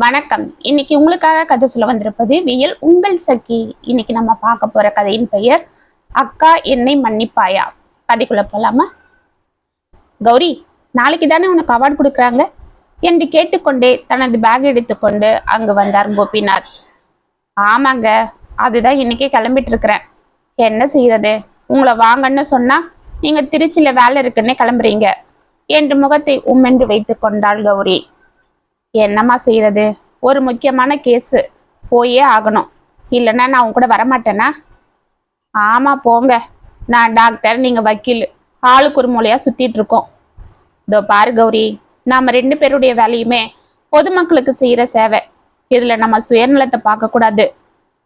வணக்கம். இன்னைக்கு உங்களுக்காக கதை சொல்ல வந்திருப்பது வியல் உங்கள் சகி. இன்னைக்கு நம்ம பார்க்க போற கதையின் பெயர் அக்கா என்னை மன்னிப்பாயா. கதைக்குள்ள போலாமா? கௌரி, நாளைக்கு தானே உனக்கு அவார்டு கொடுக்குறாங்க என்று கேட்டுக்கொண்டே தனது பேக் எடுத்துக்கொண்டு அங்கு வந்தார் கோபிநாத். ஆமாங்க, அதுதான் இன்னைக்கே கிளம்பிட்டு இருக்கிறேன். என்ன செய்யறது, உங்களை வாங்கன்னு சொன்னா நீங்க திருச்சியில வேலை இருக்குன்னே கிளம்புறீங்க என்று முகத்தை உம்மென்று வைத்துக் கொண்டாள் கௌரி. என்னம்மா செய்யறது, ஒரு முக்கியமான கேஸு, போயே ஆகணும். இல்லைன்னா நான் உன் கூட வரமாட்டேனா? ஆமா போங்க, நான் டாக்டர், நீங்க வக்கீல், ஆளுக்கு ஒரு மூலையா சுத்திட்டு இருக்கோம். இதோ பாரு கௌரி, நாம 2 பேருடைய வேலையுமே பொதுமக்களுக்கு செய்யற சேவை. இதுல நம்ம சுயநலத்தை பார்க்க கூடாது.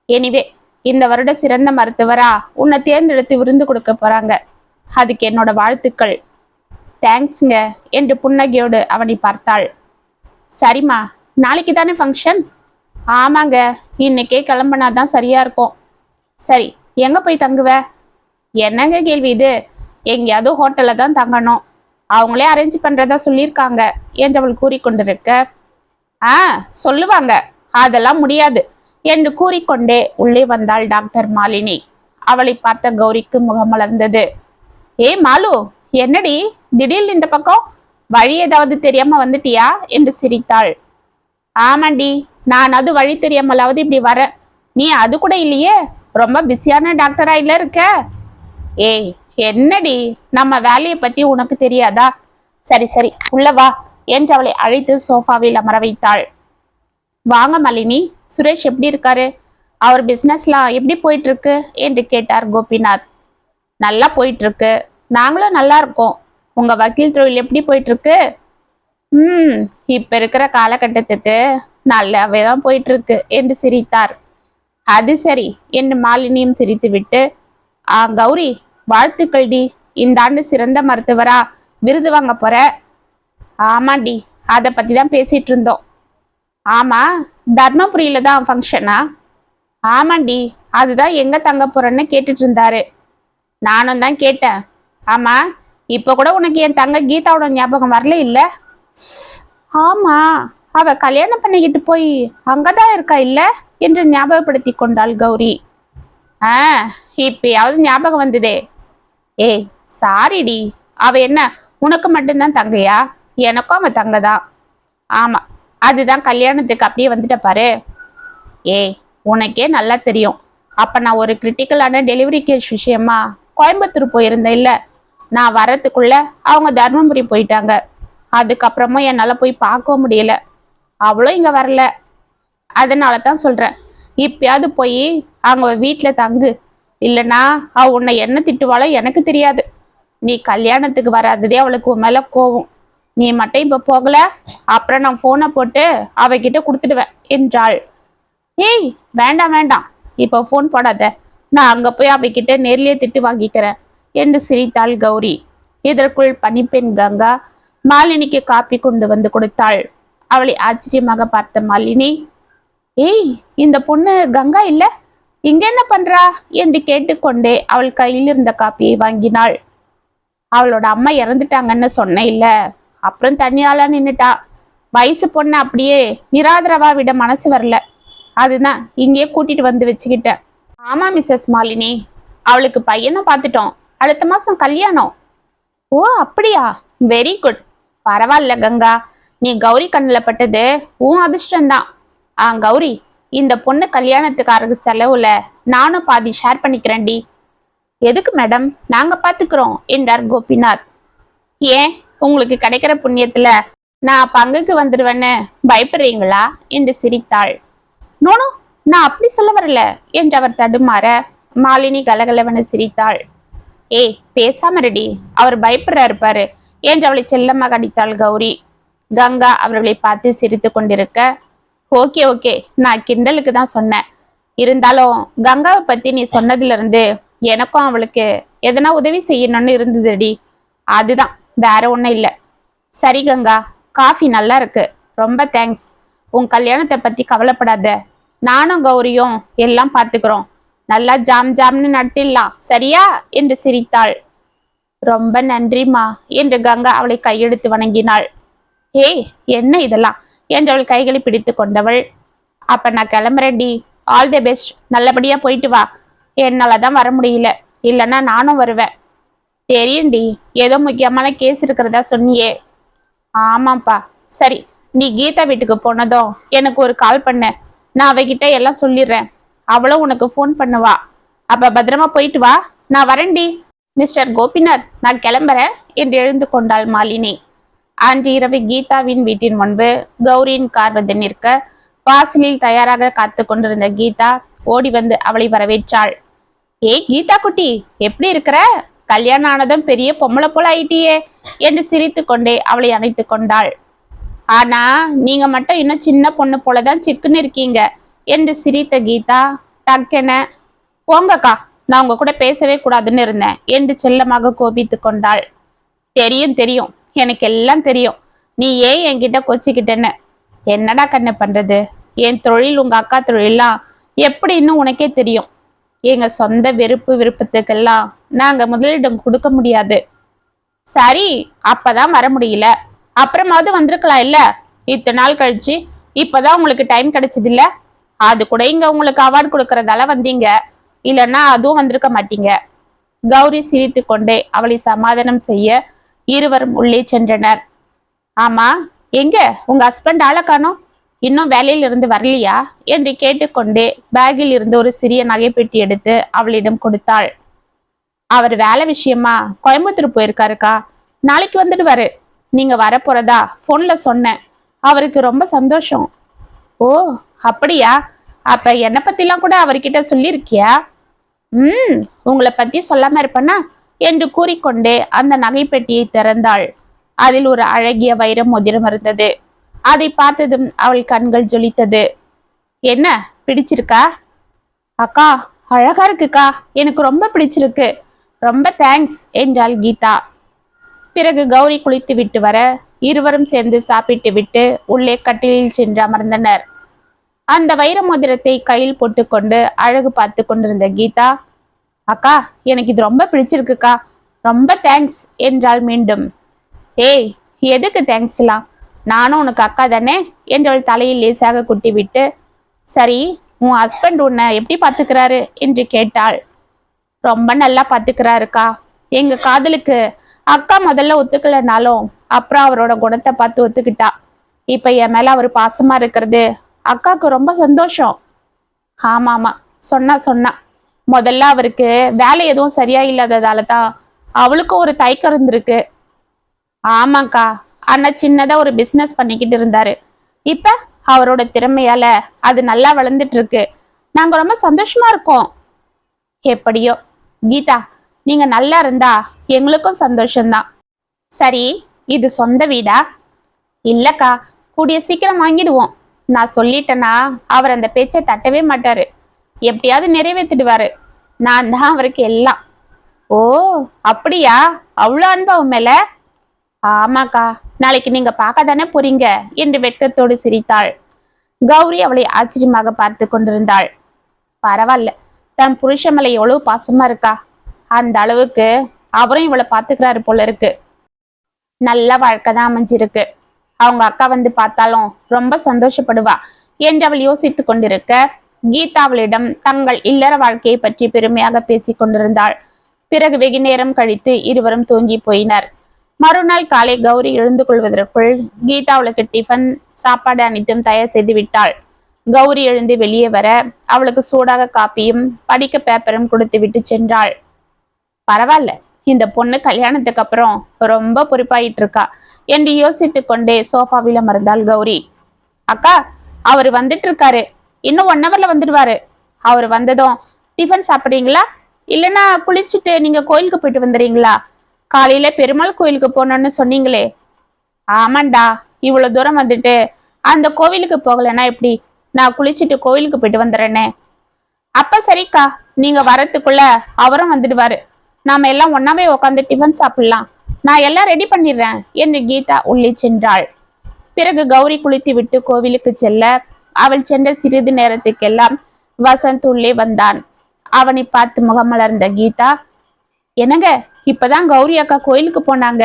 எனிவே, இந்த வருட சிறந்த மருத்துவரா உன்னை தேர்ந்தெடுத்து விருந்து கொடுக்க போறாங்க. அதுக்கு என்னோட வாழ்த்துக்கள். தேங்க்ஸுங்க என்று புன்னகையோடு அவனை பார்த்தாள். சரிம்மா, நாளைக்கு தானே ஃபங்க்ஷன்? ஆமாங்க, இன்னைக்கே கிளம்புனாதான் சரியா இருக்கும். சரி, எங்க போய் தங்குவ? என்னங்க கேள்வி இது, எங்கேயாவது ஹோட்டல்ல தான் தங்கணும். அவங்களே அரேஞ்ச் பண்றதா சொல்லியிருக்காங்க என்று அவள் கூறிக்கொண்டிருக்க, சொல்லுவாங்க, அதெல்லாம் முடியாது என்று கூறிக்கொண்டே உள்ளே வந்தாள் டாக்டர் மாலினி. அவளை பார்த்த கௌரிக்கு முகம் மலர்ந்தது. மாலு, என்னடி திடீர்னு இந்த பக்கம், வழி ஏதாவது தெரியாம வந்துட்டியா என்று சிரித்தாள். ஆமாண்டி, நான் அது வழி தெரியாமலாவது இப்படி வரேன். நீ அது கூட இல்லையே, ரொம்ப பிஸியான டாக்டரா இல்ல இருக்க. ஏய் என்னடி, நம்ம வேலையை பத்தி உனக்கு தெரியாதா? சரி சரி உள்ள வா என்று அவளை அழைத்து சோஃபாவில் அமர வைத்தாள். வாங்க மாலினி, சுரேஷ் எப்படி இருக்காரு? அவர் பிசினஸ்லாம் எப்படி போயிட்டு இருக்கு என்று கேட்டார் கோபிநாத். நல்லா போயிட்டு இருக்கு, நாங்களும் நல்லா இருக்கோம். உங்க வக்கீல் தொழில் எப்படி போயிட்டு இருக்கு? இப்ப இருக்கிற காலகட்டத்துக்கு நல்லாவே தான் போயிட்டு இருக்கு என்று சிரித்தார். அது சரி என்று மாலினியும் சிரித்து விட்டு, கௌரி, வாழ்த்துக்கள் டி, இந்த ஆண்டு சிறந்த மருத்துவரா விருது வாங்க போற. ஆமாண்டி, அதை பத்தி தான் பேசிட்டு இருந்தோம். ஆமா, தர்மபுரியில தான் ஃபங்க்ஷனா? ஆமாண்டி, அதுதான் எங்க தங்க போறேன்னு கேட்டுட்டு இருந்தாரு. நானும் தான் கேட்டேன். ஆமா, இப்ப கூட உனக்கு என் தங்க கீதாவோட ஞாபகம் வரல இல்ல? ஆமா, அவ கல்யாணம் பண்ணிக்கிட்டு போய் அங்கதான் இருக்கா இல்ல என்று ஞாபகப்படுத்தி கொண்டாள் கௌரி. இப்பயாவது ஞாபகம் வந்ததே. ஏய் சாரிடி, அவ என்ன உனக்கு மட்டும்தான் தங்கையா? எனக்கும் அவ தங்கதான். ஆமா, அதுதான் கல்யாணத்துக்கு அப்படியே வந்துட்ட பாரு. ஏய், உனக்கே நல்லா தெரியும், அப்ப நான் ஒரு கிரிட்டிக்கலான டெலிவரி கேஸ் விஷயமா கோயம்புத்தூர் போயிருந்தேன் இல்ல. நான் வரத்துக்குள்ள அவங்க தர்மபுரி போயிட்டாங்க. அதுக்கப்புறமும் என்னால போய் பார்க்கவும் முடியல. அவளும் இங்க வரல. அதனால தான் சொல்றேன், இப்பயாவது போய் அவங்க வீட்டுல தங்கு. இல்லைன்னா அவ உன்னை என்ன திட்டுவாளோ எனக்கு தெரியாது. நீ கல்யாணத்துக்கு வராததே அவளுக்கு உன் மேல கோவம். நீ மட்டும் இப்ப போகல, அப்புறம் நான் போனை போட்டு அவகிட்ட கொடுத்துடுவேன் என்றாள். ஏய் வேண்டாம் வேண்டாம், இப்ப போன் போடாத, நான் அங்க போய் அவகிட்ட நேர்லயே திட்டு வாங்கிக்கிறேன் என்று சிரித்தாள் கௌரி. இதற்குள் பணிப்பெண் கங்கா மாலினிக்கு காப்பி கொண்டு வந்து கொடுத்தாள். அவளை ஆச்சரியமாக பார்த்த மாலினி, ஏய் இந்த பொண்ணு கங்கா இல்ல, இங்க என்ன பண்றா என்று கேட்டுக்கொண்டே அவள் கையில் இருந்த காப்பியை வாங்கினாள். அவளோட அம்மா இறந்துட்டாங்கன்னு சொன்ன இல்ல, அப்புறம் தனியால நின்னுட்டா. வயசு பொண்ணு அப்படியே நிராதரவா விட மனசு வரல, அதுதான் இங்கே கூட்டிட்டு வந்து வச்சுக்கிட்டேன். ஆமா மிஸ்ஸஸ் மாலினி, அவளுக்கு பையனை பார்த்துட்டோம், அடுத்த மாசம் கல்யாணம். ஓ அப்படியா, வெரி குட். பரவாயில்ல கங்கா, நீ கௌரி கண்ணில் பட்டது உன் அதிர்ஷ்டம்தான். கௌரி, இந்த பொண்ணு கல்யாணத்துக்காரருக்கு செலவுல நானும் பாதி ஷேர் பண்ணிக்கிறேன்டி. எதுக்கு மேடம், நாங்க பாத்துக்கிறோம் என்றார் கோபிநாத். ஏன், உங்களுக்கு கிடைக்கிற புண்ணியத்துல நான் பங்குக்கு வந்துடுவேன்னு பயப்படுறீங்களா என்று சிரித்தாள். நோனோ, நான் அப்படி சொல்ல வரல என்று அவர் தடுமாற மாலினி கலகலவென சிரித்தாள். ஏய் பேசாம ரெடி, அவர் பயப்படுறாரு பாரு என்று அவளை செல்லமாக அடித்தாள் கௌரி. கங்கா அவர்களை பார்த்து சிரித்து கொண்டிருக்க, ஓகே ஓகே, நான் கிண்டலுக்கு தான் சொன்னேன். இருந்தாலும் கங்காவை பத்தி நீ சொன்னதுல இருந்து எனக்கும் அவளுக்கு எதனா உதவி செய்யணும்னு இருந்ததுடி, அதுதான், வேற ஒண்ணும் இல்லை. சரி கங்கா, காஃபி நல்லா இருக்கு, ரொம்ப தேங்க்ஸ். உன் கல்யாணத்தை பத்தி கவலைப்படாத, நானும் கௌரியும் எல்லாம் பார்த்துக்கிறோம். நல்லா ஜாம் ஜாம்னு நடத்திடலாம், சரியா என்று சிரித்தாள். ரொம்ப நன்றிமா என்று கங்கா அவளை கையெடுத்து வணங்கினாள். ஏய் என்ன இதெல்லாம், என்று அவள் கைகளை பிடித்து கொண்டவள். அப்ப நான் கிளம்புறேன்டி. All the best. நல்லபடியா போயிட்டு வா. என்னாலதான் வர முடியல, இல்லைன்னா நானும் வருவேன். தெரியும்டி, ஏதோ முக்கியமான கேஸ் இருக்கிறதா சொன்னியே. ஆமாப்பா. சரி, நீ கீதா வீட்டுக்கு போனதும் எனக்கு ஒரு கால் பண்ண. நான் அவகிட்ட எல்லாம் சொல்லிடுறேன். அவளும் உனக்கு ஃபோன் பண்ணுவா. அப்ப பத்திரமா போயிட்டு வா. நான் வரேன்டி. மிஸ்டர் கோபிநாத், நான் கிளம்புறேன் என்று எழுந்து கொண்டாள் மாலினி. அன்று இரவு கீதாவின் வீட்டின் முன்பு கௌரியின் கார் வந்து நிற்க, வாசலில் தயாராக காத்து கொண்டிருந்த கீதா ஓடி வந்து அவளை வரவேற்றாள். ஏய் கீதா குட்டி, எப்படி இருக்கிற? கல்யாணம் ஆனதும் பெரிய பொம்பளை போல ஆயிட்டியே என்று சிரித்து கொண்டே அவளை அணைத்து கொண்டாள். ஆனா நீங்க மட்டும் இன்னும் சின்ன பொண்ணு போலதான் சிக்குன்னு இருக்கீங்க என்று சிரித்த கீதா டக்கென, போங்கக்கா, நான் உங்க கூட பேசவே கூடாதுன்னு இருந்தேன் என்று செல்லமாக கோபித்து கொண்டாள். தெரியும் தெரியும், எனக்கு எல்லாம் தெரியும். நீ ஏன் என்கிட்ட கொச்சிக்கிட்டேன்னு. என்னடா கண்ணு பண்றது? என் தொழில் உங்க அக்கா தொழிலாம் எப்படின்னு உனக்கே தெரியும். எங்க சொந்த விருப்பத்துக்கெல்லாம் நாங்க முதலிடம் கொடுக்க முடியாது. சரி, அப்பதான் வர முடியல. அப்புறமாவது வந்திருக்கலாம் இல்ல? இத்தனை நாள் கழிச்சு இப்பதான் உங்களுக்கு டைம் கிடைச்சது இல்ல? அது கூட இங்க உங்களுக்கு அவார்டு கொடுக்கறதால வந்தீங்க, இல்லைன்னா அதுவும் வந்திருக்க மாட்டீங்க. கௌரி சிரித்து கொண்டே அவளை சமாதானம் செய்ய இருவரும் உள்ளே சென்றனர். ஆமா, எங்க உங்க ஹஸ்பண்ட் ஆளை காணோம்? இன்னும் வேலையில இருந்து வரலையா என்று கேட்டுக்கொண்டே பேக்கில் இருந்து ஒரு சிறிய நகைப்பெட்டி எடுத்து அவளிடம் கொடுத்தாள். அவர் வேலை விஷயமா கோயம்புத்தூர் போயிருக்காருக்கா. நாளைக்கு வந்துடுவாரு. நீங்க வர போறதா போன்ல சொன்னேன். அவருக்கு ரொம்ப சந்தோஷம். ஓ அப்படியா? அப்ப என்னை பத்திலாம் கூட அவர்கிட்ட சொல்லியிருக்கியா? உங்களை பத்தி சொல்லாம இருப்பனா என்று கூறிக்கொண்டே அந்த நகைப்பெட்டியை திறந்தாள். அதில் ஒரு அழகிய வைர மோதிரம் இருந்தது. அதை பார்த்ததும் அவள் கண்கள் ஜொலித்தது. என்ன, பிடிச்சிருக்கா? அக்கா, அழகா இருக்குக்கா, எனக்கு ரொம்ப பிடிச்சிருக்கு. ரொம்ப தேங்க்ஸ் என்றாள் கீதா. பிறகு கௌரி குளித்து விட்டு வர இருவரும் சேர்ந்து சாப்பிட்டு விட்டு உள்ளே கட்டிலில் சென்று அமர்ந்தனர். அந்த வைர மோதிரத்தை கையில் போட்டுக்கொண்டு அழகு பார்த்து கொண்டிருந்த கீதா, அக்கா, எனக்கு இது ரொம்ப பிடிச்சிருக்குக்கா, ரொம்ப தேங்க்ஸ் என்றாள் மீண்டும். ஏய், எதுக்கு தேங்க்ஸ்லாம்? நானும் உனக்கு அக்கா தானே என்றவள் தலையில் லேசாக குட்டி விட்டு, சரி, உன் ஹஸ்பண்ட் உன்னை எப்படி பாத்துக்கிறாரு என்று கேட்டாள். ரொம்ப நல்லா பாத்துக்கிறாருக்கா. எங்க காதலுக்கு அக்கா முதல்ல ஒத்துக்கலனாலும் அப்புறம் அவரோட குணத்தை பார்த்து ஒத்துக்கிட்டா. இப்ப என் மேல அவர் பாசமா இருக்கிறது அக்காவுக்கு ரொம்ப சந்தோஷம். ஆமா, சொன்னா முதல்ல அவருக்கு வேலை எதுவும் சரியா இல்லாததால தான் அவளுக்கும் ஒரு தயக்கம் இருந்திருக்கு. ஆமாக்கா, அண்ணா சின்னதா ஒரு பிசினஸ் பண்ணிக்கிட்டு இருந்தாரு. இப்ப அவரோட திறமையால அது நல்லா வளர்ந்துட்டு இருக்கு. நாங்க ரொம்ப சந்தோஷமா இருக்கோம். எப்படியோ கீதா, நீங்க நல்லா இருந்தா எங்களுக்கும் சந்தோஷம்தான். சரி, இது சொந்த வீடா? இல்லக்கா, கூடிய சீக்கிரம் வாங்கிடுவோம். நான் சொல்லிட்டேன்னா அவர் அந்த பேச்சை தட்டவே மாட்டாரு. எப்படியாவது நிறைவேற்றிடுவாரு. நான் தான் அவருக்கு எல்லாம். ஓ அப்படியா? அவ்வளோ அன்பா மேல? ஆமாக்கா, நாளைக்கு நீங்க பார்க்க தானே போறீங்க என்று வெட்கத்தோடு சிரித்தாள். கௌரி அவளை ஆச்சரியமாக பார்த்து கொண்டிருந்தாள். பரவாயில்ல, தன் புருஷன் மேல எவ்வளவு பாசமா இருக்கா. அந்த அளவுக்கு அவரும் இவளை பாத்துக்கிறாரு போல இருக்கு. நல்ல வாழ்க்கை தான் அமைஞ்சிருக்கு. அவங்க அக்கா வந்து பார்த்தாலும் ரொம்ப சந்தோஷப்படுவா என்று அவள் யோசித்து கொண்டிருக்க, கீதா அவளிடம் தங்கள் இல்லற வாழ்க்கையை பற்றி பெருமையாக பேசிக் கொண்டிருந்தாள். பிறகு வெகு நேரம் கழித்து இருவரும் தூங்கி போயினர். மறுநாள் காலை கௌரி எழுந்து கொள்வதற்குள் கீதா அவளுக்கு டிஃபன் சாப்பாடு அனைத்தும் தயார் செய்து விட்டாள். கௌரி எழுந்து வெளியே வர அவளுக்கு சூடாக காப்பியும் படிக்க பேப்பரும் கொடுத்து விட்டு சென்றாள். பரவாயில்ல, இந்த பொண்ணு கல்யாணத்துக்கு அப்புறம் ரொம்ப பொறுப்பாயிட்டு இருக்கா என்று யோசித்து கொண்டே சோஃபாவில் அமர்ந்தாள் கௌரி. அக்கா, அவர் வந்துட்டு இருக்காரு. இன்னும் 1 ஹவர்ல வந்துடுவாரு. அவர் வந்ததும் டிஃபன் சாப்பிடுறீங்களா, இல்லைன்னா குளிச்சுட்டு நீங்க கோயிலுக்கு போயிட்டு வந்துடுறீங்களா? காலையில பெருமாள் கோயிலுக்கு போனோன்னு சொன்னீங்களே. ஆமாண்டா, இவ்வளவு தூரம் வந்துட்டு அந்த கோவிலுக்கு போகலன்னா எப்படி? நான் குளிச்சுட்டு கோவிலுக்கு போயிட்டு வந்துடுறேனே. அப்ப சரிக்கா, நீங்க வரத்துக்குள்ள அவரும் வந்துடுவாரு. நாம எல்லாம் ஒன்னாவே உட்காந்து டிஃபன் சாப்பிடலாம். நான் எல்லாம் ரெடி பண்ணிடுறேன் என்று கீதா உள்ளே சென்றாள். பிறகு கௌரி குளித்து விட்டு கோவிலுக்கு செல்ல அவள் சென்ற சிறிது நேரத்துக்கெல்லாம் வசந்த் உள்ளே வந்தான். அவனை பார்த்து முகமலர்ந்த கீதா, என்னங்க, இப்பதான் கௌரி அக்கா கோயிலுக்கு போனாங்க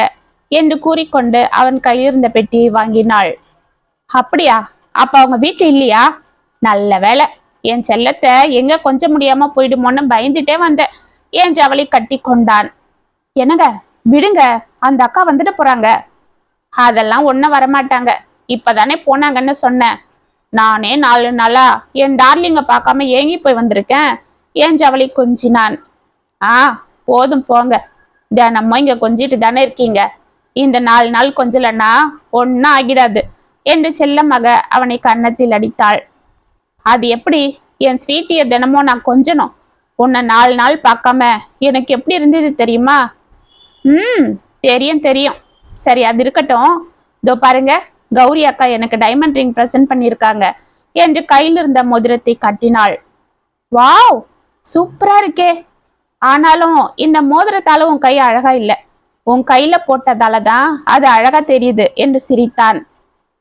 என்று கூறிக்கொண்டு அவன் கையிருந்த பெட்டியை வாங்கினாள். அப்படியா? அப்ப அவங்க வீட்டுல இல்லையா? நல்ல வேலை. என் செல்லத்தை எங்க கொஞ்சம் முடியாம போயிடுமோன்னு பயந்துட்டே வந்தேன் என்று அவளை கட்டி கொண்டான். என்னங்க, விடுங்க, அந்த அக்கா வந்துட்டு போறாங்க. அதெல்லாம் ஒன்னும் வரமாட்டாங்க. இப்பதானே போனாங்கன்னு சொன்னேன். நானே 4 நாளா என் டார்லிங்க பார்க்காம ஏங்கி போய் வந்திருக்கேன் என்று அவளை கொஞ்சினான். ஆ, போதும் போங்க. தினமும் இங்க கொஞ்சிட்டு தானே இருக்கீங்க. இந்த 4 நாள் கொஞ்சலன்னா ஒன்னும் ஆகிடாது என்று செல்லமாக அவனை கன்னத்தில் அடித்தாள். அது எப்படி? என் ஸ்வீட்டிய தினமும் நான் கொஞ்சணும். உன்னை 4 நாள் பார்க்காம எனக்கு எப்படி இருந்தது தெரியுமா? தெரியும் தெரியும். சரி, அது இருக்கட்டும். இதோ பாருங்க, கௌரி அக்கா எனக்கு டைமண்ட் ரிங் பிரசன்ட் பண்ணியிருக்காங்க என்று கையில் இருந்த மோதிரத்தை கட்டினாள். வாவ், சூப்பரா இருக்கே. ஆனாலும் இந்த மோதிரத்தால உன் கை அழகா இல்ல. உன் கையில போட்டதாலதான் அது அழகா தெரியுது என்று சிரித்தான்.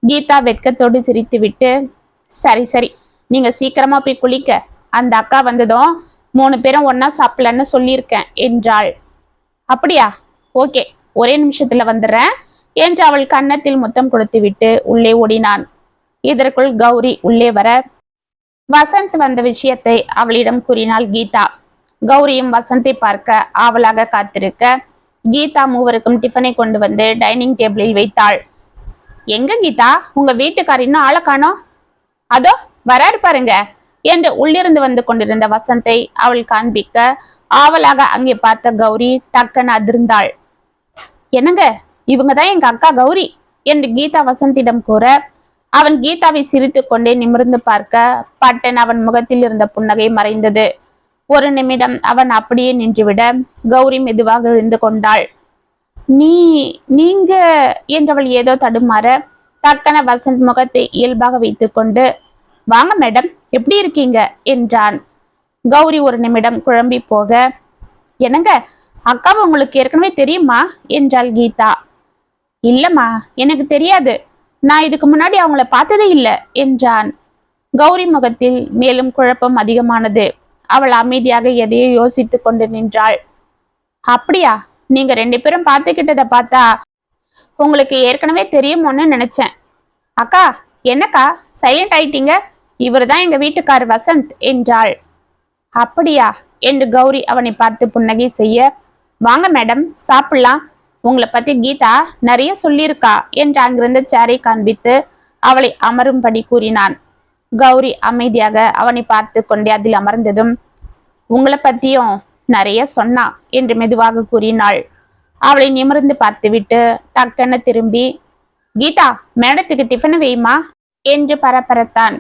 கீதா வெட்கத்தோடு சிரித்து விட்டு, சரி சரி, நீங்க சீக்கிரமா போய் குளிக்க. அந்த அக்கா வந்ததும் 3 பேரும் ஒன்னா சாப்பிடலன்னு சொல்லியிருக்கேன் என்றாள். அப்படியா? ஓகே, ஒரே நிமிஷத்துல வந்துடுறேன் என்று அவள் கன்னத்தில் முத்தம் கொடுத்து விட்டு உள்ளே ஓடினான். இதற்குள் கௌரி உள்ளே வர வசந்த் வந்த விஷயத்தை அவளிடம் கூறினாள் கீதா. கௌரியும் வசந்தை பார்க்க ஆவலாக காத்திருக்க கீதா மூவருக்கும் டிஃபனை கொண்டு வந்து டைனிங் டேபிளில் வைத்தாள். எங்க கீதா, உங்க வீட்டுக்கார் இன்னும் ஆளை காணோம்? அதோ வராரு பாருங்க என்று உள்ளிருந்து வந்து கொண்டிருந்த வசந்தை அவள் காண்பிக்க ஆவலாக அங்கே பார்த்த கௌரி டக்குன்னு அதிர்ந்தாள். என்னங்க, இவங்கதான் எங்க அக்கா கௌரி என்று கீதா வசந்திடம் கூற அவன் கீதாவை சிரித்து கொண்டே நிமிர்ந்து பார்க்க பட்டன் அவன் முகத்தில் இருந்த புன்னகை மறைந்தது. ஒரு நிமிடம் அவன் அப்படியே நின்றுவிட கௌரி மெதுவாக எழுந்து கொண்டாள். நீங்க என்றவள் ஏதோ தடுமாற டக்கன வசந்த் முகத்தை இயல்பாக வைத்துக் கொண்டு, வாங்க மேடம், எப்படி இருக்கீங்க என்றான். கௌரி ஒரு நிமிடம் குழம்பி போக, என்னங்க, அக்காவை உங்களுக்கு ஏற்கனவே தெரியுமா என்றாள் கீதா. இல்லம்மா, எனக்கு தெரியாது. நான் இதுக்கு முன்னாடி அவங்கள பார்த்ததே இல்லை என்றான். கௌரி முகத்தில் மேலும் குழப்பம் அதிகமானது. அவள் அமைதியாக எதையோ யோசித்துக் கொண்டு நின்றாள். அப்படியா? நீங்க 2 பேரும் பார்த்துக்கிட்டத பார்த்தா உங்களுக்கு ஏற்கனவே தெரியுமோன்னு நினைச்சேன். அக்கா, என்னக்கா சைலண்ட் ஆயிட்டீங்க? இவர்தான் எங்க வீட்டுக்கார் வசந்த் என்றாள். அப்படியா என்று கௌரி அவனை பார்த்து புன்னகை செய்ய, வாங்க மேடம், சாப்பிடலாம். உங்களை பத்தி கீதா நிறைய சொல்லியிருக்கா என்று அங்கிருந்த சேரை காண்பித்து அவளை அமரும்படி கூறினான். கௌரி அமைதியாக அவனை பார்த்து கொண்டே அதில் அமர்ந்ததும், உங்களை பத்தியும் நிறைய சொன்னா என்று மெதுவாக கூறினாள். அவளை நிமிர்ந்து பார்த்துவிட்டு டக்கென திரும்பி, கீதா, மேடத்துக்கு டிஃபனை வையுமா என்று பரபரத்தான்.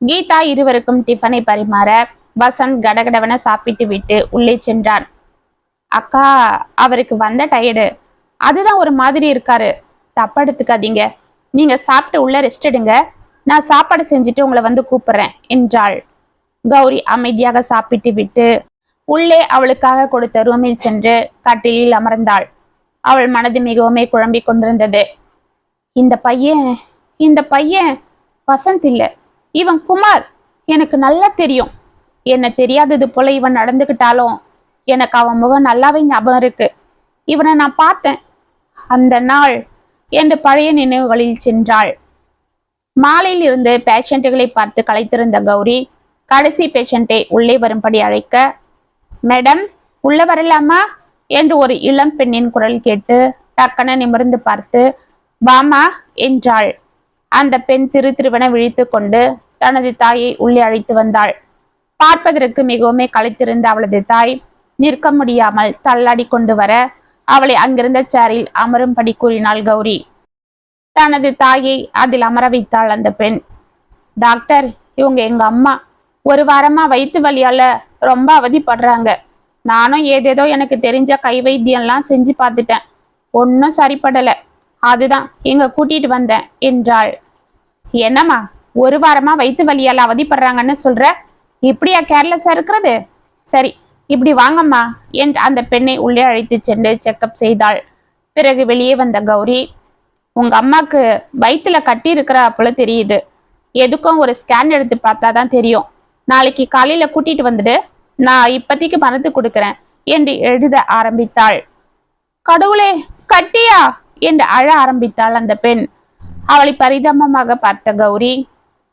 கீதா இருவருக்கும் டிஃபனை பரிமாற வசந்த் கடகடவன சாப்பிட்டு விட்டு உள்ளே சென்றான். அக்கா, அவருக்கு வந்த டயர்டு, அதுதான் ஒரு மாதிரி இருக்காரு. தப்படுத்துக்காதீங்க. நீங்க சாப்பிட்டு உள்ள ரெஸ்ட் எடுங்க. நான் சாப்பாடு செஞ்சுட்டு உங்களை வந்து கூப்பிடுறேன் என்றாள். கௌரி அமைதியாக சாப்பிட்டு விட்டு உள்ளே அவளுக்காக கொடுத்த ரூமில் சென்று கட்டிலில் அமர்ந்தாள். அவள் மனது மிகவுமே குழம்பிக் கொண்டிருந்தது. இந்த பையன் வசந்த் இல்ல, இவன் குமார். எனக்கு நல்லா தெரியும். என்ன தெரியாதது போல இவன் நடந்துகிட்டாலும் எனக்கு அவன் முகம் நல்லாவே ஞாபகம் இருக்கு. இவனை நான் பார்த்தேன் அந்த நாள் என்று பழைய நினைவுகளில் சென்றாள். மாலையில் இருந்து பேஷண்ட்டுகளை பார்த்து களைத்திருந்த கௌரி கடைசி பேஷண்டை உள்ளே வரும்படி அழைக்க, மேடம், உள்ள வரலாமா என்று ஒரு இளம் பெண்ணின் குரல் கேட்டு டக்கன நிமிர்ந்து பார்த்து, வாமா என்றாள். அந்த பெண் திருவென விழித்து கொண்டு தனது தாயை உள்ளே அழைத்து வந்தாள். பார்ப்பதற்கு மிகவும் களைத்திருந்த அவளது தாய் நிற்க முடியாமல் தள்ளாடி கொண்டு வர அவளை அங்கிருந்த சேரில் அமரும்படி கூறினாள் கௌரி. தனது தாயை அதில் அமர வைத்தாள் அந்த பெண். டாக்டர், இவங்க எங்க அம்மா. 1 வாரமா வயிற்று வலியால ரொம்ப அவதிப்படுறாங்க. நானும் ஏதேதோ எனக்கு தெரிஞ்ச கை வைத்தியம்லாம் செஞ்சு பார்த்துட்டேன். ஒன்னும் சரிப்படல. அதுதான் இங்க கூட்டிட்டு வந்தேன் என்றாள். என்னம்மா, 1 வாரமா வயிற்று வலியால அவதிப்படுறாங்கன்னு சொல்ற? இப்படியா கேர்லெஸ்ஸா இருக்கிறது? சரி, இப்படி வாங்கம்மா என்று அந்த பெண்ணை உள்ளே அழைத்து சென்று செக்அப் செய்தாள். பிறகு வெளியே வந்த கௌரி, உங்க அம்மாக்கு வயிற்றுல கட்டி இருக்கிறா போல தெரியுது. எதுக்கும் ஒரு ஸ்கேன் எடுத்து பார்த்தாதான் தெரியும். நாளைக்கு காலையில கூட்டிட்டு வந்துடு. நான் இப்பத்திக்கு மருந்து கொடுக்கிறேன் என்று எழுத ஆரம்பித்தாள். கடவுளே, கட்டியா என்று அழ ஆரம்பித்தாள் அந்த பெண். அவளை பரிதாபமாக பார்த்த கௌரி,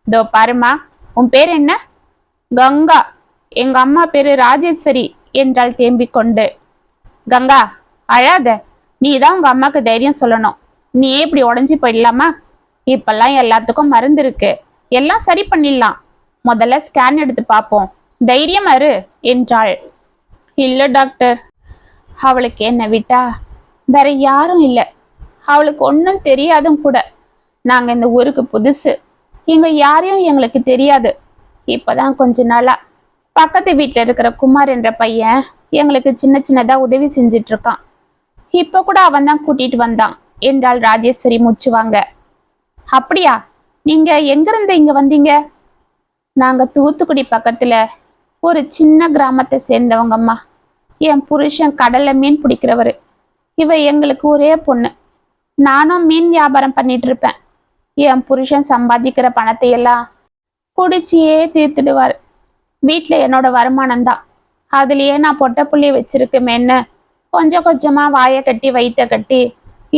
இதோ பாருமா, உன் பேர் என்ன? கங்கா. எங்க அம்மா பேரு ராஜேஸ்வரி என்றாள் தேம்பிக் கொண்டு. கங்கா, அழாத. நீ தான் உங்க அம்மாக்கு தைரியம் சொல்லணும். நீ இப்படி உடஞ்சி போயிடலாமா? இப்பெல்லாம் எல்லாத்துக்கும் மருந்து இருக்கு, எல்லாம் சரி பண்ணிடலாம். முதல்ல ஸ்கேன் எடுத்து பார்ப்போம், தைரியமா இரு என்றாள். இல்ல டாக்டர், அவளுக்கு என்ன விட்டா வேற யாரும் இல்லை. அவளுக்கு ஒன்றும் தெரியாதும் கூட. நாங்க இந்த ஊருக்கு புதுசு, இங்க யாரையும் எங்களுக்கு தெரியாது. இப்பதான் கொஞ்ச நாளா பக்கத்து வீட்டுல இருக்கிற குமார் என்ற பையன் எங்களுக்கு சின்ன சின்னதா உதவி செஞ்சிட்டு இருக்கான். இப்ப கூட அவன் தான் கூட்டிட்டு வந்தான் என்றாள் ராஜேஸ்வரி மூச்சுவாங்க. அப்படியா? நீங்க எங்கிருந்து இங்க வந்தீங்க? நாங்க தூத்துக்குடி பக்கத்துல ஒரு சின்ன கிராமத்தை சேர்ந்தவங்கம்மா. என் புருஷன் கடல்ல மீன் பிடிக்கிறவரு. இவ எங்களுக்கு ஒரே பொண்ணு. நானும் மீன் வியாபாரம் பண்ணிட்டு இருப்பேன். என் புருஷன் சம்பாதிக்கிற பணத்தை எல்லாம் குடிச்சியே தீர்த்துடுவாரு. வீட்டுல என்னோட வருமானம் தான். அதுலயே நான் பொட்டை புள்ளிய வச்சிருக்கேன்னு கொஞ்சம் கொஞ்சமா வாயை கட்டி வயிற்ற கட்டி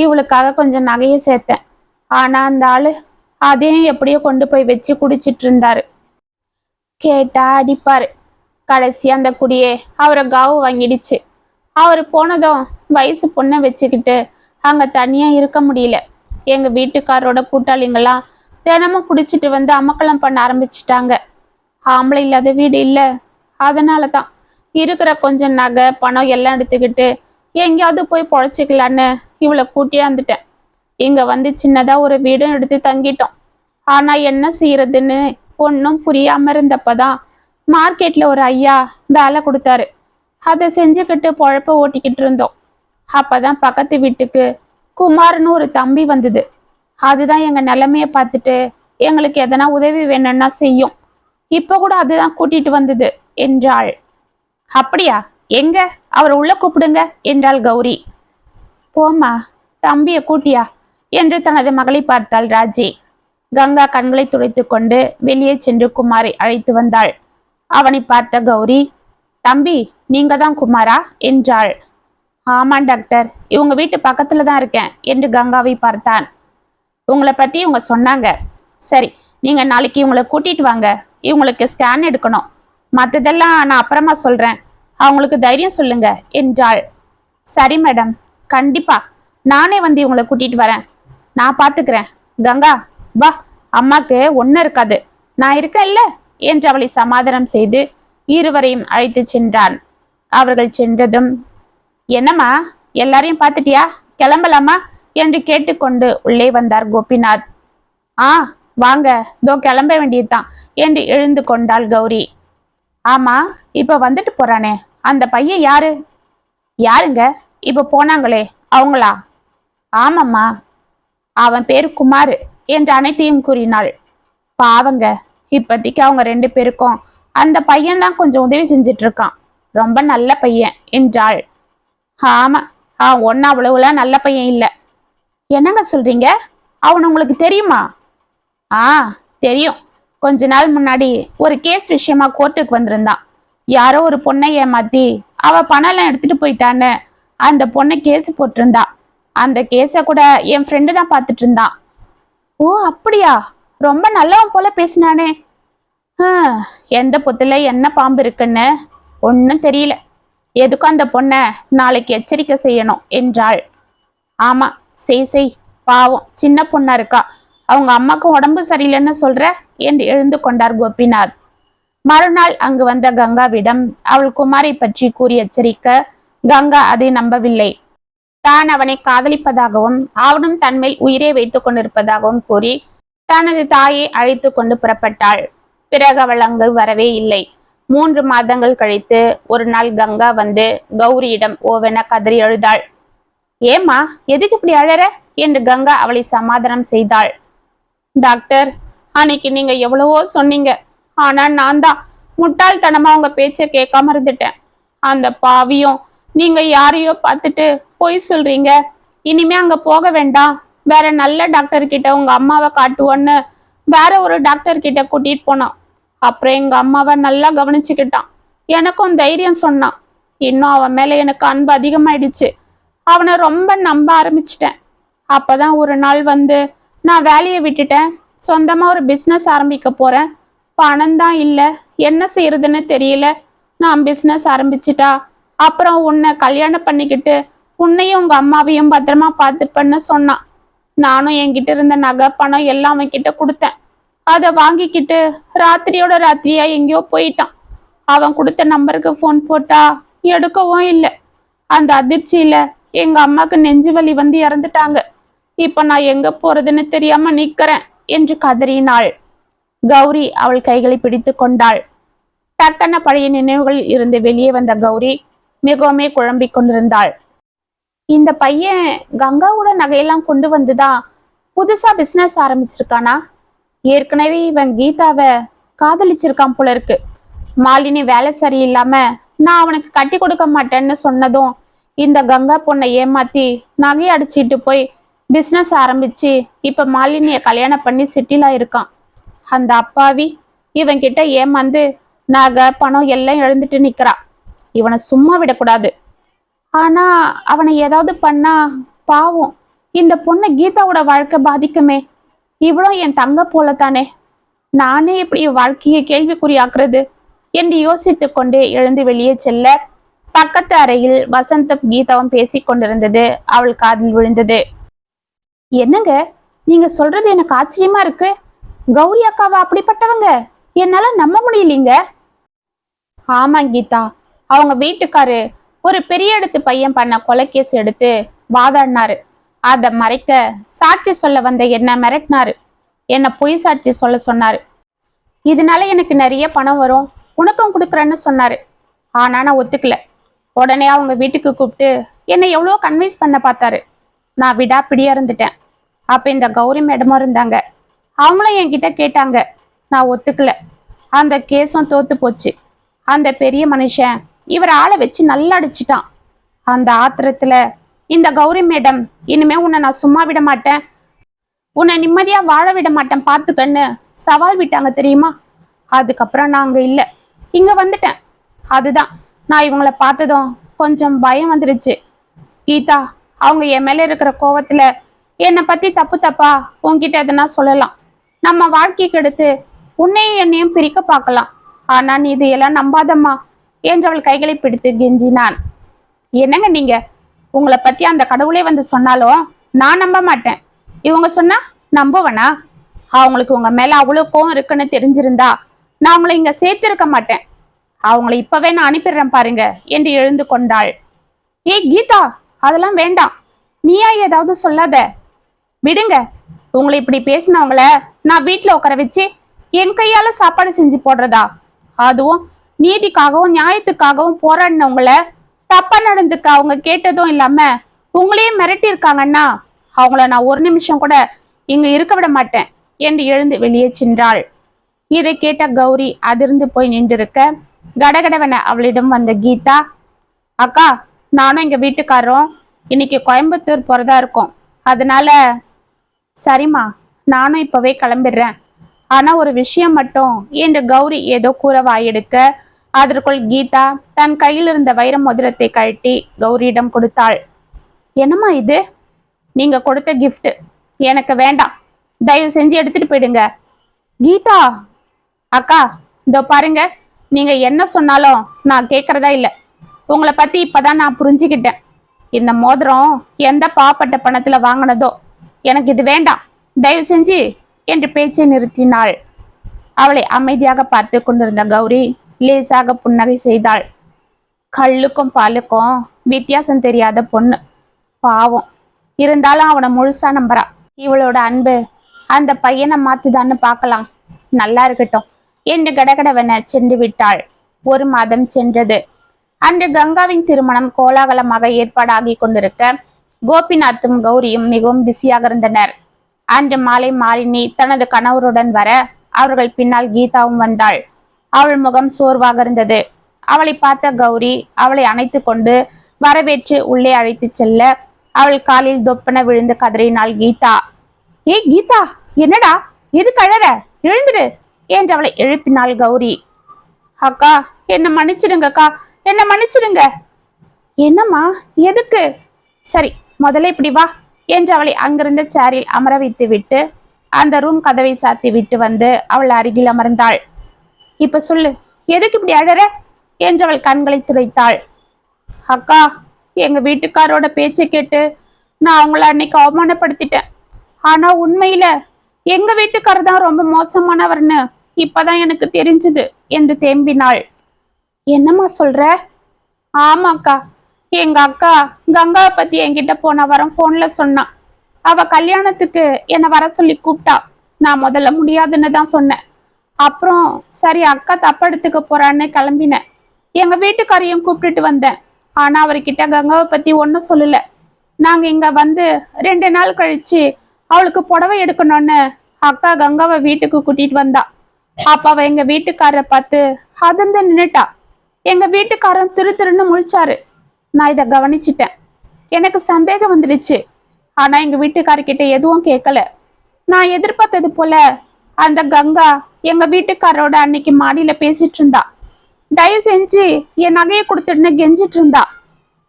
இவளுக்காக கொஞ்சம் நகையை சேர்த்தேன். ஆனா அந்த ஆளு அதையும் எப்படியோ கொண்டு போய் வச்சு குடிச்சிட்டு இருந்தாரு. கேட்டா அடிப்பாரு. கடைசி அந்த குடியே அவரை காவு வாங்கிடுச்சு. அவரு போனதும் வயசு பொண்ணை வச்சுக்கிட்டு அங்க தனியா இருக்க முடியல. எங்க வீட்டுக்காரோட கூட்டாளிங்கெல்லாம் தினமும் குடிச்சிட்டு வந்து அமக்கலம் பண்ண ஆரம்பிச்சிட்டாங்க. ஆம்பளை இல்லாத வீடு இல்ல, அதனாலதான் இருக்கிற கொஞ்சம் நகை பணம் எல்லாம் எடுத்துக்கிட்டு எங்கேயாவது போய் பொழைச்சிக்கலான்னு இவளை கூட்டியாந்துட்டேன். இங்க வந்து சின்னதா ஒரு வீடும் எடுத்து தங்கிட்டோம். ஆனா என்ன செய்யறதுன்னு ஒன்னும் புரியாம இருந்தப்பதான் மார்க்கெட்ல ஒரு ஐயா வேலை கொடுத்தாரு. அதை செஞ்சுக்கிட்டு பொழப்ப ஓட்டிக்கிட்டு இருந்தோம். அப்பதான் பக்கத்து வீட்டுக்கு குமார்னு ஒரு தம்பி வந்தது. அதுதான் எங்க நிலைமைய பார்த்துட்டு எங்களுக்கு எதனா உதவி வேணும்னா செய்யும். இப்ப கூட அதுதான் கூட்டிட்டு வந்தது என்றாள். அப்படியா? எங்க? அவர் உள்ள கூப்பிடுங்க என்றாள் கௌரி. போம்மா, தம்பிய கூட்டியா என்று தனது மகளை பார்த்தாள் ராஜி. கங்கா கண்களை துடைத்து கொண்டு வெளியே சென்று குமாரை அழைத்து வந்தாள். அவனை பார்த்த கௌரி, தம்பி, நீங்க தான் குமாரா என்றாள். ஆமா டாக்டர், இவங்க வீட்டு பக்கத்துல தான் இருக்கேன் என்று கங்காவை பார்த்தான். உங்களை பத்தி இவங்க சொன்னாங்க. சரி, நீங்க நாளைக்கு இவங்களை கூட்டிட்டு வாங்க. இவங்களுக்கு ஸ்கேன் எடுக்கணும். மற்றதெல்லாம் நான் அப்புறமா சொல்றேன். அவங்களுக்கு தைரியம் சொல்லுங்க என்றாள். சரி மேடம், கண்டிப்பா நானே வந்து இவங்களை கூட்டிட்டு வரேன். நான் பாத்துக்கிறேன். கங்கா, வா, அம்மாக்கு ஒன்னும் இருக்காது, நான் இருக்கேன்ல என்று அவளை சமாதானம் செய்து இருவரையும் அழைத்து சென்றான். அவர்கள் சென்றதும், என்னம்மா எல்லாரையும் பார்த்துட்டியா, கிளம்பலாமா என்று கேட்டுக்கொண்டு உள்ளே வந்தார் கோபிநாத். ஆ வாங்க, இதோ கிளம்ப வேண்டியதுதான் என்று எழுந்து கொண்டாள் கௌரி. ஆமா, இப்ப வந்துட்டு போறானே அந்த பையன் யாரு? யாருங்க? இப்ப போனாங்களே அவங்களா? ஆமாம்மா, அவன் பேரு குமாரு என்று அனைத்தையும் கூறினாள். பாவங்க, இப்பத்திக்கு அவங்க 2 பேருக்கும் அந்த பையன் தான் கொஞ்சம் உதவி செஞ்சிட்டு இருக்கான். ரொம்ப நல்ல பையன் என்றாள். ஆமா, அவன் ஒன்னும் அவ்வளவுலாம் நல்ல பையன் இல்ல. என்னங்க சொல்றீங்க? அவன் உங்களுக்கு தெரியுமா? ஆ தெரியும். கொஞ்ச நாள் முன்னாடி ஒரு கேஸ் விஷயமா கோர்ட்டுக்கு வந்திருந்தான். யாரோ ஒரு பொண்ணை ஏமாத்தி அவ பணம் எல்லாம் எடுத்துட்டு போயிட்டான்னு அந்த பொண்ணை கேஸ் போட்டிருந்தா. அந்த கேஸ கூட என் ஃப்ரெண்டு தான் பார்த்துட்டு இருந்தான். ஓ அப்படியா? ரொம்ப நல்லவன் போல பேசினானே. எந்த பொத்துல என்ன பாம்பு இருக்குன்னு ஒன்னும் தெரியல. எதுக்கும் அந்த பொண்ணை நாளைக்கு எச்சரிக்கை செய்யணும் என்றாள். ஆமா, செய், பாவம் சின்ன பொண்ணா இருக்கா. அவங்க அம்மாக்கும் உடம்பு சரியில்லைன்னு சொல்ற என்று எழுந்து கொண்டார் கோபிநாத். மறுநாள் அங்கு வந்த கங்காவிடம் அவள் குமாரை பற்றி கூறி எச்சரிக்க கங்கா அதை நம்பவில்லை. தான் அவனை காதலிப்பதாகவும் அவனும் தன்மேல் உயிரை வைத்துக் கொண்டிருப்பதாகவும் கூறி தனது தாயை அழைத்து கொண்டு புறப்பட்டாள். பிறகு அவள் அங்கு வரவே இல்லை. 3 மாதங்கள் கழித்து ஒரு நாள் கங்கா வந்து கௌரியிடம் ஓவென கதறி அழுதாள். ஏமா, எதுக்கு இப்படி அழற என்று கங்கா அவளை சமாதானம் செய்தாள். டாக்டர், அன்னைக்கு நீங்க எவ்வளவோ சொன்னீங்க. ஆனா நான் தான் முட்டாள்தனமா உங்க பேச்ச கேட்காம இருந்துட்டேன். அந்த பாவியும் நீங்க யாரையோ பார்த்துட்டு பொய் சொல்றீங்க, இனிமே அங்க போக வேண்டாம், வேற நல்ல டாக்டர் கிட்ட உங்க அம்மாவை காட்டுவோன்னு வேற ஒரு டாக்டர் கிட்ட கூட்டிட்டு போனான். அப்புறம் எங்க அம்மாவை நல்லா கவனிச்சுக்கிட்டான். எனக்கும் தைரியம் சொன்னான். இன்னும் அவன் மேல எனக்கு அன்பு அதிகமாயிடுச்சு. அவனை ரொம்ப நம்ப ஆரம்பிச்சிட்டேன். அப்பதான் ஒரு நாள் வந்து நான் வேலையை விட்டுட்டேன், சொந்தமா ஒரு பிசினஸ் ஆரம்பிக்க போறேன். பணம் தான் இல்ல, என்ன செய்யறதுன்னு தெரியல. நான் பிசினஸ் ஆரம்பிச்சிட்டா அப்புறம் உன்னை கல்யாணம் பண்ணிக்கிட்டு உன்னையும் உங்க அம்மாவையும் பத்திரமா பார்த்துப்பேன்னு சொன்னான். நானும் என்கிட்ட இருந்த நகை பணம் எல்லாம் அவன் கிட்ட கொடுத்தேன். அதை வாங்கிக்கிட்டு ராத்திரியோட ராத்திரியா எங்கேயோ போயிட்டான். அவன் கொடுத்த நம்பருக்கு ஃபோன் போட்டா எடுக்கவும் இல்லை. அந்த அதிர்ச்சியில எங்க அம்மாக்கு நெஞ்சு வலி வந்து இறந்துட்டாங்க. இப்ப நான் எங்க போறதுன்னு தெரியாம நிக்கிறேன் என்று கதறினாள். கௌரி அவள் கைகளை பிடித்து கொண்டாள். டக்கன பழைய நினைவுகளில் இருந்து வெளியே வந்த கௌரி மிகவுமே குழம்பிக் கொண்டிருந்தாள். இந்த பையன் கங்காவோட நகையெல்லாம் கொண்டு வந்துதான் புதுசா பிசினஸ் ஆரம்பிச்சிருக்கானா? ஏற்கனவே இவன் கீதாவை காதலிச்சிருக்கான் போல இருக்கு. மாலினி வேலை சரியில்லாம நான் அவனுக்கு கட்டி கொடுக்க மாட்டேன்னு சொன்னதும் இந்த கங்கா பொண்ணை ஏமாத்தி நகையை அடிச்சிட்டு போய் பிசினஸ் ஆரம்பிச்சு இப்ப மாலினிய கல்யாணம் பண்ணி செட்டில் ஆயிருக்கான். அந்த அப்பாவி இவன் கிட்ட ஏமாந்து நகை பணம் எல்லாம் எழுந்துட்டு நிக்கிறான். இவனை சும்மா விடக்கூடாது. ஆனா அவனை ஏதாவது பண்ணா பாவம் இந்த பொண்ணு கீதாவோட வாழ்க்கை பாதிக்குமே. இவளும் என் தங்க போலத்தானே, நானே இப்படி வாழ்க்கையை கேள்விக்குறியாக்குறது என்று யோசித்து கொண்டே எழுந்து வெளியே செல்ல பக்கத்து அறையில் வசந்தம் கீதாவும் பேசிக் கொண்டிருந்தது அவள் காதில் விழுந்தது. என்னங்க நீங்க சொல்றது எனக்கு ஆச்சரியமா இருக்கு. கௌரி அக்காவா அப்படிப்பட்டவங்க? என்னால நம்ப முடியலீங்க. ஆமா கீதா, அவங்க வீட்டுக்காரு ஒரு பெரிய இடத்து பையன் பண்ண கொலைகேஸ் எடுத்து வாதாடினாரு. அதை மறைக்க சாட்சி சொல்ல வந்த என்ன மிரட்டினாரு. என்ன பொய் சாட்சி சொல்ல சொன்னாரு. இதனால எனக்கு நிறைய பணம் வரும், உனக்கும் கொடுக்குறேன்னு சொன்னாரு. ஆனா நான் ஒத்துக்கல. உடனே அவங்க வீட்டுக்கு கூப்பிட்டு என்னை எவ்வளோ கன்வின்ஸ் பண்ண பார்த்தாரு. நான் விடாப்பிடியா இருந்துட்டேன். அப்ப இந்த கௌரி மேடமும் இருந்தாங்க. அவங்களும் என்கிட்ட கேட்டாங்க. நான் ஒத்துக்கல. அந்த கேஸும் தோத்து போச்சு. அந்த பெரிய மனுஷன் இவர் ஆளை வச்சு நல்லா அடிச்சிட்டான். அந்த ஆத்திரத்துல இந்த கௌரி மேடம் இனிமே உன்னை நான் சும்மா விட மாட்டேன், உன்னை நிம்மதியா வாழ விட மாட்டேன் பார்த்துக்கன்னு சவால் விட்டாங்க தெரியுமா. அதுக்கப்புறம் நான் அங்க இல்லை, இங்க வந்துட்டேன். அதுதான் நான் இவங்கள பார்த்ததும் கொஞ்சம் பயம் வந்துருச்சு. கீதா, அவங்க என் மேல இருக்கிற கோவத்துல என்னை பத்தி தப்பு தப்பா உன்கிட்ட எதனா சொல்லலாம். நம்ம வாழ்க்கைக்கு எடுத்து உன்னையும் என்னையும் பிரிக்க பார்க்கலாம். ஆனா நீ இதையெல்லாம் நம்பாதம்மா என்றவள் கைகளை பிடித்து கெஞ்சினான். என்னங்க நீங்க, உங்களை பத்தி அந்த கடவுளே வந்து சொன்னாலும் நான் நம்ப மாட்டேன். இவங்க சொன்னா நம்புவனா? அவங்களுக்கு உங்க மேல அவ்வளவு கோவம் இருக்குன்னு தெரிஞ்சிருந்தா நான் உங்களை இங்க சேர்த்து இருக்க மாட்டேன். அவங்களை இப்பவே நான் அனுப்பிடுறேன் பாருங்க என்று எழுந்து கொண்டாள். ஏய் கீதா, அதெல்லாம் வேண்டாம். நீயா ஏதாவது சொல்லாத, விடுங்க. உங்களை இப்படி பேசினவங்கள நான் வீட்டுல உட்கார வச்சு என் கையால சாப்பாடு செஞ்சு போடுறதா? அதுவும் நீதிக்காகவும் நியாயத்துக்காகவும் போராடினவங்கள தப்பா நடந்துக்க அவங்க கேட்டதும் இல்லாம உங்களையும் மிரட்டி இருக்காங்கன்னா அவங்கள நான் ஒரு நிமிஷம் கூட இங்க இருக்க விட மாட்டேன் என்று எழுந்து வெளியே சென்றாள். இதை கேட்ட கௌரி அதிர்ந்து போய் நின்றிருக்க கடகடவன அவளிடம் வந்த கீதா, அக்கா, நானும் எங்க வீட்டுக்காரரும் இன்னைக்கு கோயம்புத்தூர் போறதா இருக்கோம். அதனால சரிம்மா, நானும் இப்பவே கிளம்பிடுறேன். ஆனா ஒரு விஷயம் மட்டும் என்று கௌரி ஏதோ கூற வாயெடுக்க அதற்குள் கீதா தன் கையில் இருந்த வைர மோதிரத்தை கழட்டி கௌரியிடம் கொடுத்தாள். என்னம்மா இது? நீங்க கொடுத்த கிஃப்ட் எனக்கு வேண்டாம், தயவு செஞ்சு எடுத்துட்டு போயிடுங்க. கீதா, அக்கா, இதோ பாருங்க, நீங்க என்ன சொன்னாலும் நான் கேட்கறதா இல்லை. உங்களை பத்தி இப்பதான் நான் புரிஞ்சுக்கிட்டேன். இந்த மோதிரம் எந்த பாவப்பட்ட பணத்துல வாங்கினதோ, எனக்கு இது வேண்டாம், தயவு செஞ்சு என்று பேச்சை நிறுத்தினாள். அவளை அமைதியாக பார்த்து கொண்டிருந்த கௌரி லேசாக புன்னகை செய்தாள். கல்லுக்கும் பாலுக்கும் வித்தியாசம் தெரியாத பொண்ணு, பாவம். இருந்தாலும் அவனை முழுசா நம்புறா. இவளோட அன்பு அந்த பையனை மாத்துதான்னு பார்க்கலாம், நல்லா இருக்கட்டும் என்று கடகடவென சென்று விட்டாள். 1 மாதம் சென்றது. அன்று கங்காவின் திருமணம் கோலாகலமாக ஏற்பாடாகி கொண்டிருக்க கோபிநாத்தும் கௌரியும் மிகவும் பிஸியாக இருந்தனர். அன்று மாலை மாலினி தனது கணவருடன் வர அவர்கள் பின்னால் கீதாவும் வந்தாள். அவள் முகம் சோர்வாக இருந்தது. அவளை பார்த்த கௌரி அவளை அணைத்து கொண்டு வரவேற்று உள்ளே அழைத்து செல்ல அவள் காலில் தொப்பன விழுந்து கதறினாள் கீதா. ஏய் கீதா, என்னடா, எது கழற, எழுந்துடு என்று அவளை எழுப்பினாள் கௌரி. அக்கா, என்ன மன்னிச்சிடுங்கக்கா, என்ன மன்னிச்சிடுங்க. என்னம்மா, எதுக்கு? சரி, முதல்ல இப்படி வா என்று அவளை அங்கிருந்த சேரில் அமர வைத்து விட்டு அந்த ரூம் கதவை சாத்தி விட்டு வந்து அவள் அருகில் அமர்ந்தாள். இப்ப சொல்லு, எதுக்கு இப்படி அழற என்றவள் கண்களை துடைத்தாள். அக்கா, எங்க வீட்டுக்காரோட பேச்சை கேட்டு நான் அவங்கள அன்னைக்கு அவமானப்படுத்திட்டேன். ஆனா உண்மையில எங்க வீட்டுக்காரர் தான் ரொம்ப மோசமானவர்னு இப்பதான் எனக்கு தெரிஞ்சது என்று தேம்பினாள். என்னம்மா சொல்ற? ஆமாக்கா, எங்க அக்கா கங்காவை பத்தி என்கிட்ட போன வாரம் போன்ல சொன்னான். அவ கல்யாணத்துக்கு என்னை வர சொல்லி கூப்பிட்டா. நான் முதல்ல முடியாதுன்னு தான் சொன்னேன். அப்புறம் சரி அக்கா தப்பெடுத்துக்க போறான்னு கிளம்பினேன். எங்க வீட்டுக்காரையும் கூப்பிட்டுட்டு வந்தேன். ஆனா அவர்கிட்ட கங்காவை பத்தி ஒன்னும் சொல்லல. நாங்க இங்க வந்து 2 நாள் கழிச்சு அவளுக்கு புடவை எடுக்கணும்னு அக்கா கங்காவை வீட்டுக்கு கூட்டிட்டு வந்தா. அப்ப அவ எங்க வீட்டுக்காரரை பார்த்து அதிர்ந்து நின்னுட்டா. எங்க வீட்டுக்காரன் திருன்னு முழிச்சாரு. நான் இதை கவனிச்சிட்டேன். எனக்கு சந்தேகம் வந்துடுச்சு. ஆனா எங்க வீட்டுக்காரர்கிட்ட எதுவும் கேட்கல. நான் எதிர்பார்த்தது போல அந்த கங்கா எங்க வீட்டுக்காரோட அன்னைக்கு மாடியில பேசிட்டு இருந்தா. தயவு செஞ்சு என் நகையை கொடுத்துடுன்னு கெஞ்சிட்டு இருந்தா.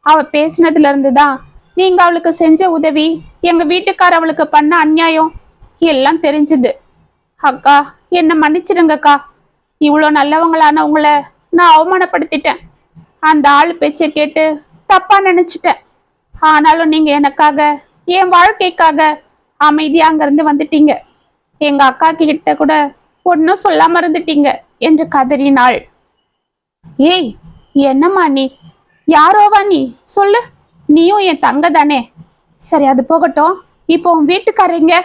அவ பேசினதுல இருந்துதான் நீங்க அவளுக்கு செஞ்ச உதவி, எங்க வீட்டுக்கார அவளுக்கு பண்ண அநியாயம் எல்லாம் தெரிஞ்சுது. அக்கா, என்ன மன்னிச்சிடுங்கக்கா. இவ்வளோ நல்லவங்களான உங்களை நான் அவமானப்படுத்திட்டேன். அந்த ஆள் பேச்சை கேட்டு தப்பா நினைச்சிட்டேன். ஆனாலும் நீங்க எனக்காக, என் வாழ்க்கைக்காக அமைதியா அங்கிருந்து வந்துட்டீங்க. எங்க அக்கா கிட்ட கூட ஒன்னும் சொல்லாம இருந்துட்டீங்க என்று கதறினாள். ஏய், என்னம்மா நீ? யாரோவா நீ? சொல்லு. நீயும் என் தங்க தானே. சரி, அது போகட்டும். இப்போ உன் வீட்டுக்காரங்க?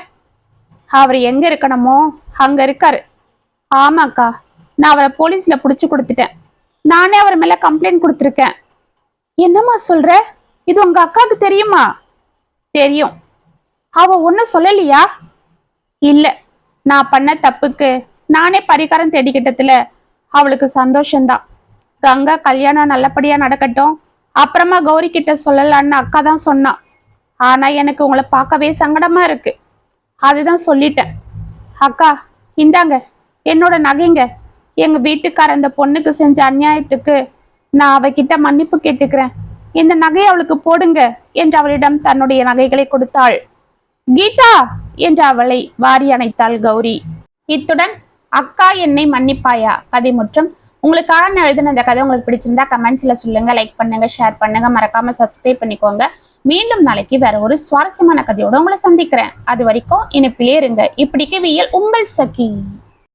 அவர் எங்க இருக்கணுமோ அங்க இருக்காரு. ஆமாக்கா, நான் அவரை போலீஸ்ல புடிச்சு கொடுத்துட்டேன். நானே அவர் மேல கம்ப்ளைண்ட் கொடுத்துருக்கேன். என்னம்மா சொல்ற? இது உங்க அக்காவுக்கு தெரியுமா? தெரியும். அவ ஒன்னும் சொல்லலையா? இல்ல, நான் பண்ண தப்புக்கு நானே பரிகாரம் தேடிக்கிட்டதுல அவளுக்கு சந்தோஷம்தான். கங்கா கல்யாணம் நல்லபடியா நடக்கட்டும், அப்புறமா கௌரி கிட்ட சொல்லலான்னு அக்கா தான் சொன்னான். ஆனா எனக்கு உங்களை பார்க்கவே சங்கடமா இருக்கு. அதுதான் சொல்லிட்டேன். அக்கா, இந்தாங்க என்னோட நகைங்க. எங்க வீட்டுக்கார அந்த பொண்ணுக்கு செஞ்ச அநியாயத்துக்கு நான் அவகிட்ட மன்னிப்பு கேட்டுக்கிறேன். இந்த நகையை அவளுக்கு போடுங்க என்று அவளிடம் தன்னுடைய நகைகளை கொடுத்தாள். கீதா என்று அவளை வாரி அணைத்தாள் கௌரி. இத்துடன் அக்கா என்னை மன்னிப்பாயா கதை முற்றும். உங்களுக்காக நான் எழுதின இந்த கதை உங்களுக்கு பிடிச்சிருந்தா கமெண்ட்ஸ்ல சொல்லுங்க, லைக் பண்ணுங்க, ஷேர் பண்ணுங்க, மறக்காம சப்ஸ்கிரைப் பண்ணிக்கோங்க. மீண்டும் நாளைக்கு வேற ஒரு சுவாரஸ்யமான கதையோட உங்களை சந்திக்கிறேன். அது வரைக்கும் இனிப்பிலே இருங்க. இப்படிக்கு வியல் உங்கள் சகி.